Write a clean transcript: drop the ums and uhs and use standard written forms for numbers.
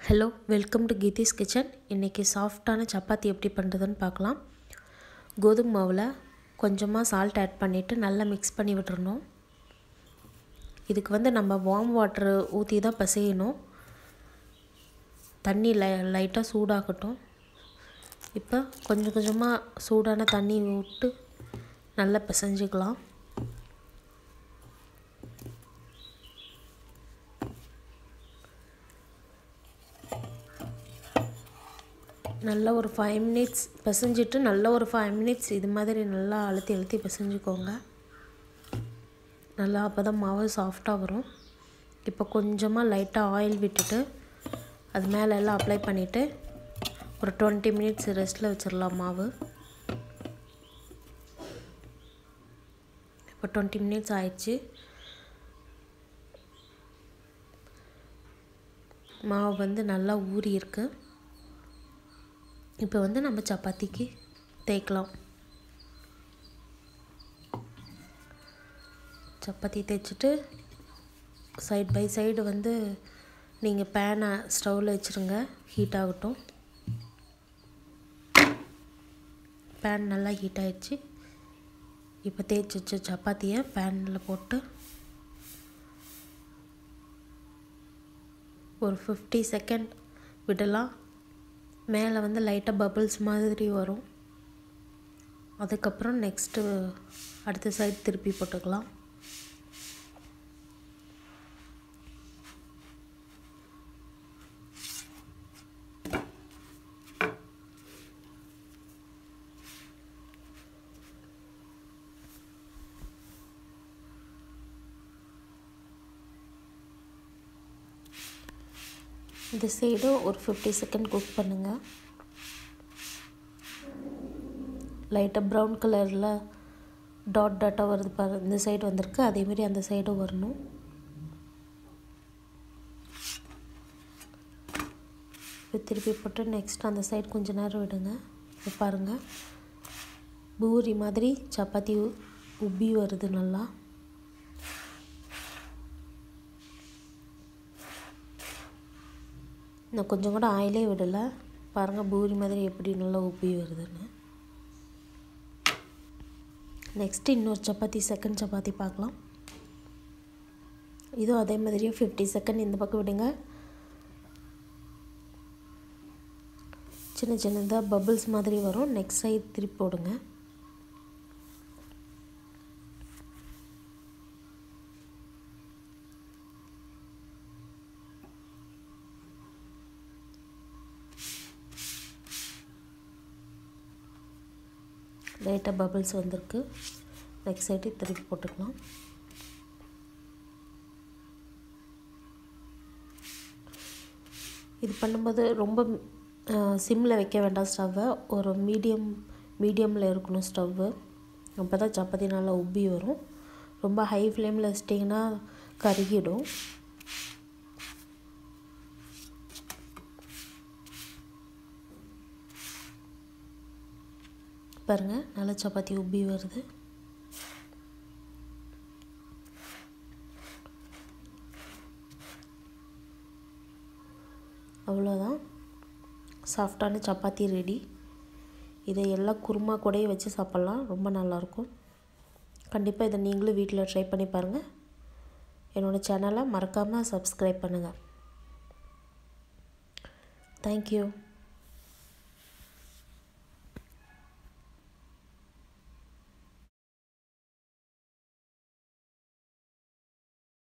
Hello, welcome to Geethi's kitchen. இன்றைக்கி சாஃப்டான சப்பாத்தி எப்படி பண்ணுறதுன்னு பார்க்கலாம். கோதுமை மாவில் கொஞ்சமாக சால்ட் ஆட் பண்ணிவிட்டு நல்லா மிக்ஸ் பண்ணி விட்டுறணும். இதுக்கு நம்ம வார்ம் வாட்டர் ஊற்றி தான் பிசையணும். தண்ணி லைட்டாக சூடாகட்டும். இப்போ கொஞ்சம் கொஞ்சமாக சூடான தண்ணி விட்டு நல்லா பிசைஞ்சிக்கலாம். நல்லா ஒரு 5 மினிட்ஸ் பிசைஞ்சிட்டு நல்லா ஒரு 5 மினிட்ஸ் இது மாதிரி நல்லா அழுத்தி பிசைஞ்சிக்கோங்க. நல்லா அப்போ தான் மாவு சாஃப்டாக வரும். இப்போ கொஞ்சமாக லைட்டாக ஆயில் விட்டுட்டு அது மேலே எல்லாம் அப்ளை பண்ணிவிட்டு ஒரு 20 மினிட்ஸ் ரெஸ்ட்டில் வச்சிடலாம் மாவு. இப்போ 20 மினிட்ஸ் ஆயிடுச்சு. மாவு நல்லா ஊறி இருக்கு. இப்போ நம்ம சப்பாத்திக்கு தேய்க்கலாம். சப்பாத்தி தேய்ச்சிட்டு சைட் பை சைடு நீங்கள் பேனை ஸ்டவ்வில் வச்சுருங்க, ஹீட் ஆகட்டும். பேன் நல்லா ஹீட் ஆகிடுச்சு. இப்போ தேய்ச்சி வச்ச சப்பாத்தியை பேனில் போட்டு ஒரு 50 செகண்ட் விடலாம். மேலே லைட்டாக பபிள்ஸ் மாதிரி வரும். அதுக்கப்புறம் அடுத்த சைடு திருப்பி போட்டுக்கலாம். இந்த சைடு ஒரு 50 செகண்ட் குக் பண்ணுங்கள். லைட்டாக ப்ரௌன் கலரில் டாட்டாக வருது பாரு, இந்த சைடு வந்திருக்கு. அதேமாரி அந்த சைடும் வரணும். இப்போ திருப்பி போட்டு நெக்ஸ்ட் அந்த சைடு கொஞ்சம் நேரம் விடுங்க. இப்போ பாருங்கள், பூரி மாதிரி சப்பாத்தி உப்பி வருது நல்லா. நான் கொஞ்சம் கூட ஆயிலே விடலை. பாருங்கள் பூரி மாதிரி எப்படி நல்லா உப்பி வருதுன்னு. நெக்ஸ்ட்டு இன்னொரு சப்பாத்தி, செகண்ட் சப்பாத்தி பார்க்கலாம். இதுவும் அதே மாதிரியே 50 செகண்ட் இந்த பக்கம் விடுங்க. சின்ன சின்னதாக பபிள்ஸ் மாதிரி வரும். நெக்ஸ்ட் சைடு திருப்பி போடுங்க. லைட்டாக பபிள்ஸ் வந்திருக்கு. நெக்ஸ்ட் சைடு திருப்பி போட்டுக்கலாம். இது பண்ணும்போது ரொம்ப சிம்மில் வைக்க வேண்டாம் ஸ்டவ்வை. ஒரு மீடியமில் இருக்கணும் ஸ்டவ்வு. அப்போ தான் சப்பாத்தி நல்லா உப்பி வரும். ரொம்ப ஹை ஃப்ளேமில் வச்சிட்டிங்கன்னா கருகிடும். பாருங்கள், நல்லா சப்பாத்தி உப்பி வருது. அவ்வளோதான், சாஃப்டான சப்பாத்தி ரெடி. இதை எல்லாம் குருமா கூடயே வச்சு சாப்பிட்லாம், ரொம்ப நல்லாயிருக்கும். கண்டிப்பாக இதை நீங்களும் வீட்டில் ட்ரை பண்ணி பாருங்கள். என்னோடய சேனலை மறக்காமல் சப்ஸ்கிரைப் பண்ணுங்கள். தேங்க்யூ.